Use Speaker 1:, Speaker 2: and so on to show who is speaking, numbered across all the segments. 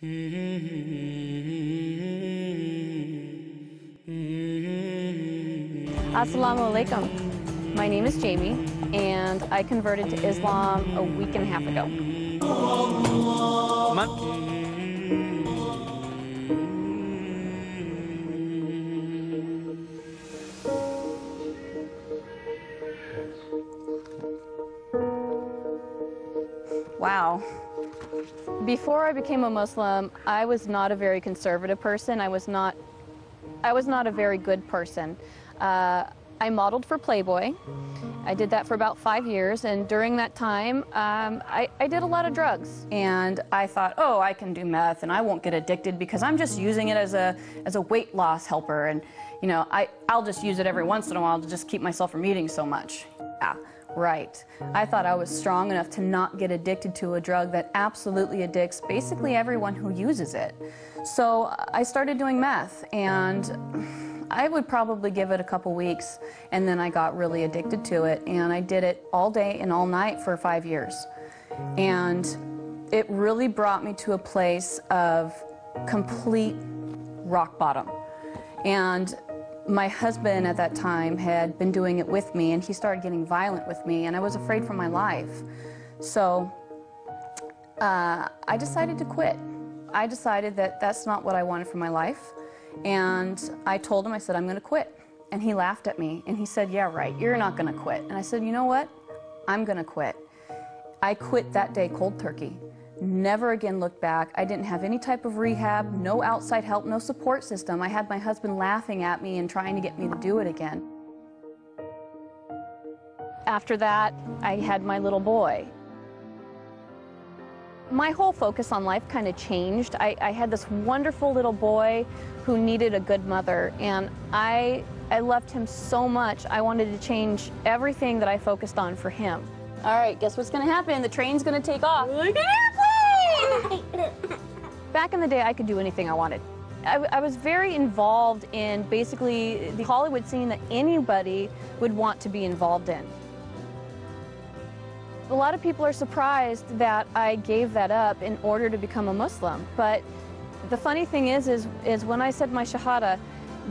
Speaker 1: Assalamu alaikum. My name is Jamie, and I converted to Islam a week and a half ago. Wow. Before I became a Muslim, I was not a very conservative person. I was not a very good person. I modeled for Playboy. I did that for about 5 years, and during that time, I did a lot of drugs. And I thought, oh, I can do meth, and I won't get addicted because I'm just using it as a weight loss helper, and you know, I'll just use it every once in a while to just keep myself from eating so much. Yeah, right. I thought I was strong enough to not get addicted to a drug that absolutely addicts basically everyone who uses it. So I started doing meth, and I would probably give it a couple weeks, and then I got really addicted to it, and I did it all day and all night for 5 years. And it really brought me to a place of complete rock bottom. And my husband at that time had been doing it with me, and he started getting violent with me, and I was afraid for my life. So I decided to quit. I decided that that's not what I wanted for my life. And I told him, I said, I'm going to quit. And he laughed at me, and he said, yeah, right, you're not going to quit. And I said, you know what? I'm going to quit. I quit that day cold turkey. Never again looked back. I didn't have any type of rehab, no outside help, no support system. I had my husband laughing at me and trying to get me to do it again. After that, I had my little boy. My whole focus on life kind of changed. I had this wonderful little boy who needed a good mother, and I loved him so much. I wanted to change everything that I focused on for him. All right, guess what's going to happen? The train's going to take off. Like an airplane! Back in the day, I could do anything I wanted. I was very involved in basically the Hollywood scene that anybody would want to be involved in. A lot of people are surprised that I gave that up in order to become a Muslim. But the funny thing is when I said my Shahada,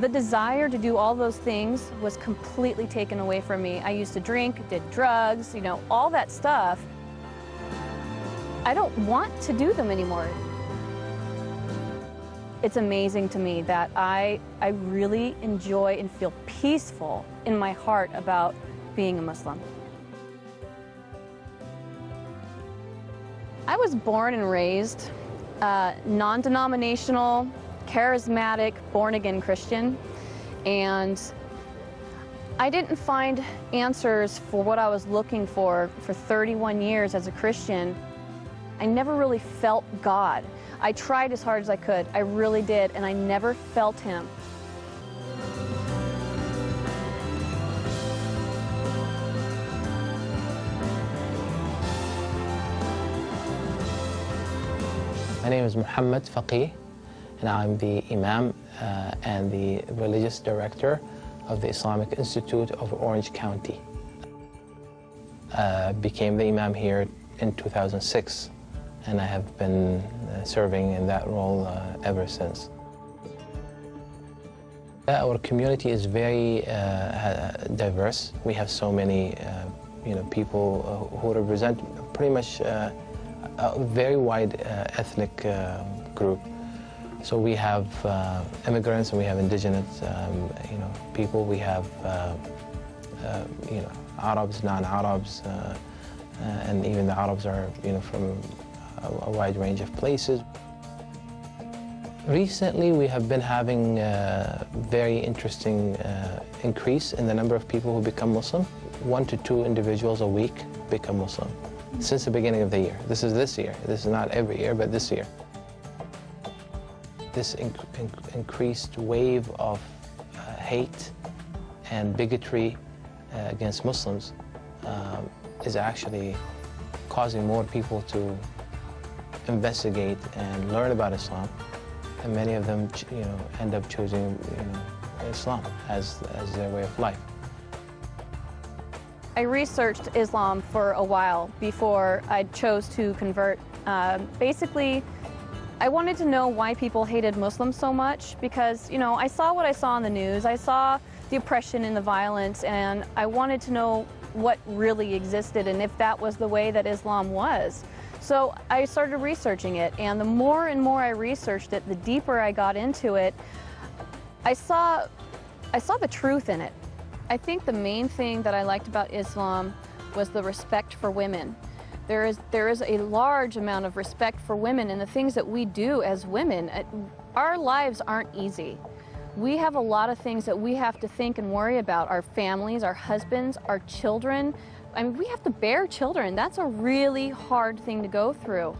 Speaker 1: the desire to do all those things was completely taken away from me. I used to drink, did drugs, you know, all that stuff. I don't want to do them anymore. It's amazing to me that I really enjoy and feel peaceful in my heart about being a Muslim. I was born and raised non-denominational, charismatic, born-again Christian, and I didn't find answers for what I was looking for 31 years as a Christian. I never really felt God. I tried as hard as I could, I really did, and I never felt Him.
Speaker 2: My name is Muhammad Faqih, and I'm the Imam and the Religious Director of the Islamic Institute of Orange County. Became the Imam here in 2006, and I have been serving in that role ever since. Our community is very diverse. We have so many people who represent pretty much a very wide ethnic group. So we have immigrants, and we have indigenous, people. We have, Arabs, non-Arabs, and even the Arabs are, from a wide range of places. Recently, we have been having a very interesting increase in the number of people who become Muslim. 1 to 2 individuals a week become Muslim since the beginning of the year. This is this year. This is not every year, but this year. This increased wave of hate and bigotry against Muslims is actually causing more people to investigate and learn about Islam, and many of them, end up choosing, Islam as their way of life.
Speaker 1: I researched Islam for a while before I chose to convert. Basically, I wanted to know why people hated Muslims so much because, you know, I saw what I saw on the news. I saw the oppression and the violence, and I wanted to know what really existed and if that was the way that Islam was. So I started researching it, and the more and more I researched it, the deeper I got into it, I saw the truth in it. I think the main thing that I liked about Islam was the respect for women. There is a large amount of respect for women and the things that we do as women. Our lives aren't easy. We have a lot of things that we have to think and worry about. Our families, our husbands, our children. I mean, we have to bear children. That's a really hard thing to go through.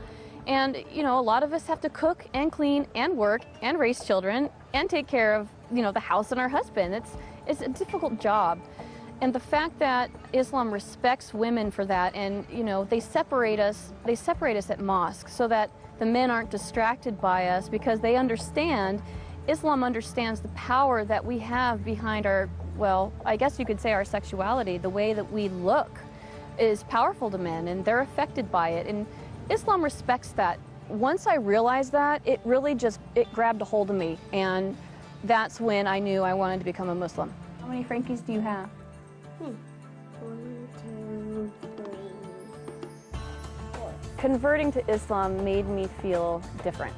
Speaker 1: And, you know, a lot of us have to cook and clean and work and raise children and take care of, you know, the house and our husband. It's a difficult job. And the fact that Islam respects women for that, and, you know, they separate us at mosque so that the men aren't distracted by us, because they understand, Islam understands the power that we have behind our, well, I guess you could say our sexuality. The way that we look is powerful to men, and they're affected by it. And Islam respects that. Once I realized that, it really it grabbed a hold of me, and that's when I knew I wanted to become a Muslim. How many Frankies do you have?
Speaker 3: 1, 2, 3, 4.
Speaker 1: Converting to Islam made me feel different.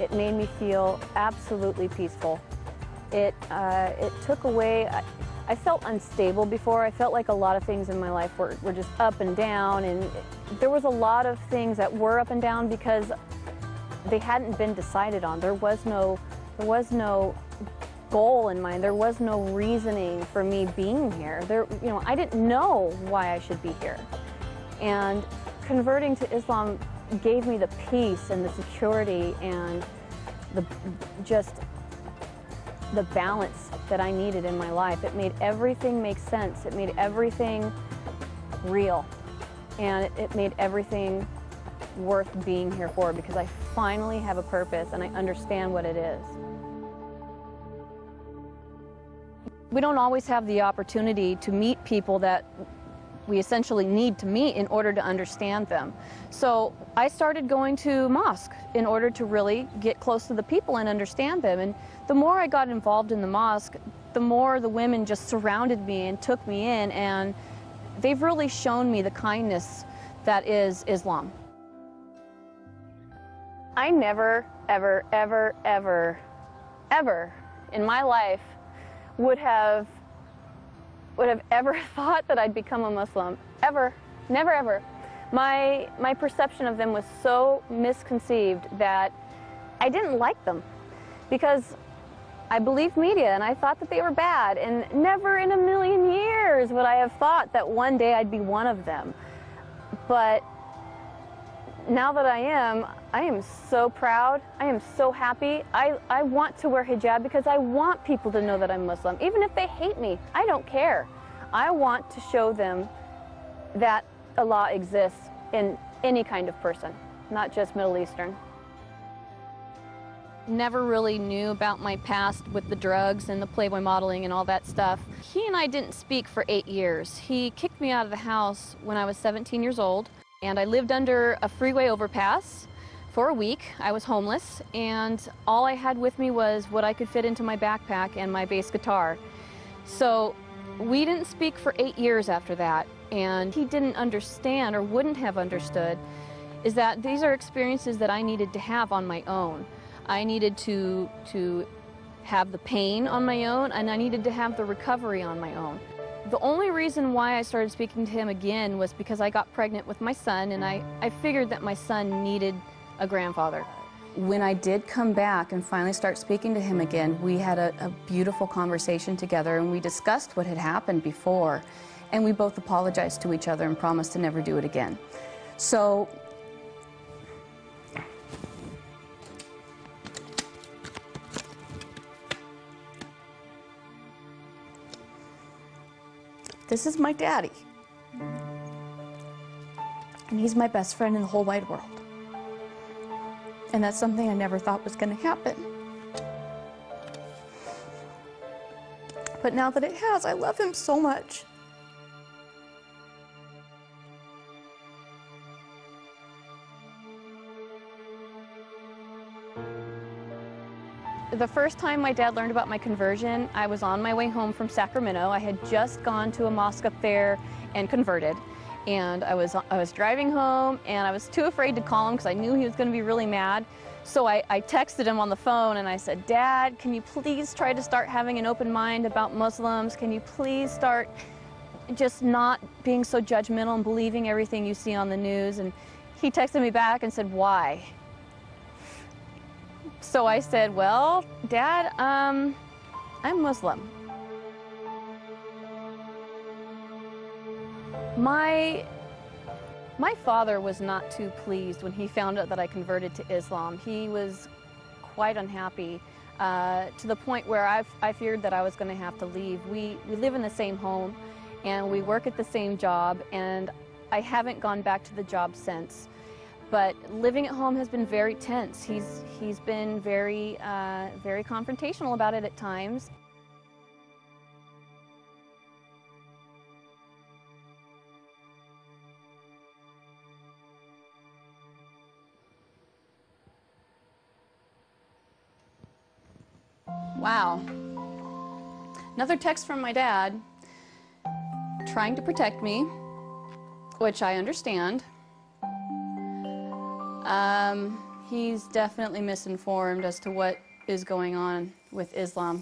Speaker 1: It made me feel absolutely peaceful. It took away, I felt unstable before. I felt like a lot of things in my life were just up and down, and there was a lot of things that were up and down because they hadn't been decided on. There was no goal in mind. There was no reasoning for me being here. You know, I didn't know why I should be here. And converting to Islam gave me the peace and the security and the balance that I needed in my life. It made everything make sense. It made everything real. And it made everything worth being here for, because I finally have a purpose and I understand what it is. We don't always have the opportunity to meet people that we essentially need to meet in order to understand them. So I started going to mosque in order to really get close to the people and understand them. And the more I got involved in the mosque, the more the women just surrounded me and took me in, and they've really shown me the kindness that is Islam. I never, ever, ever, ever, ever in my life would have ever thought that I'd become a Muslim. Ever. Never, ever. My perception of them was so misconceived that I didn't like them, because I believed media and I thought that they were bad, and never in a million years would I have thought that one day I'd be one of them. But now that I am so proud. I am so happy. I want to wear hijab because I want people to know that I'm Muslim. Even if they hate me, I don't care. I want to show them that Allah exists in any kind of person, not just Middle Eastern. Never really knew about my past with the drugs and the Playboy modeling and all that stuff. He and I didn't speak for 8 years. He kicked me out of the house when I was 17 years old. And I lived under a freeway overpass for a week. I was homeless, and all I had with me was what I could fit into my backpack and my bass guitar. So we didn't speak for 8 years after that, and he didn't understand, or wouldn't have understood, is that these are experiences that I needed to have on my own. I needed to have the pain on my own, and I needed to have the recovery on my own. The only reason why I started speaking to him again was because I got pregnant with my son, and I figured that my son needed a grandfather. When I did come back and finally start speaking to him again, we had a beautiful conversation together, and we discussed what had happened before, and we both apologized to each other and promised to never do it again. So this is my daddy, and he's my best friend in the whole wide world. And that's something I never thought was going to happen. But now that it has, I love him so much. The first time my dad learned about my conversion, I was on my way home from Sacramento. I had just gone to a mosque up there and converted. And I was driving home, and I was too afraid to call him because I knew he was going to be really mad. So I texted him on the phone and I said, "Dad, can you please try to start having an open mind about Muslims? Can you please start just not being so judgmental and believing everything you see on the news?" And he texted me back and said, "Why?" So I said, "Well, Dad, I'm Muslim." My father was not too pleased when he found out that I converted to Islam. He was quite unhappy to the point where I feared that I was going to have to leave. We live in the same home and we work at the same job, and I haven't gone back to the job since. But living at home has been very tense. He's been very confrontational about it at times. Wow. Another text from my dad trying to protect me, which I understand. He's definitely misinformed as to what is going on with Islam.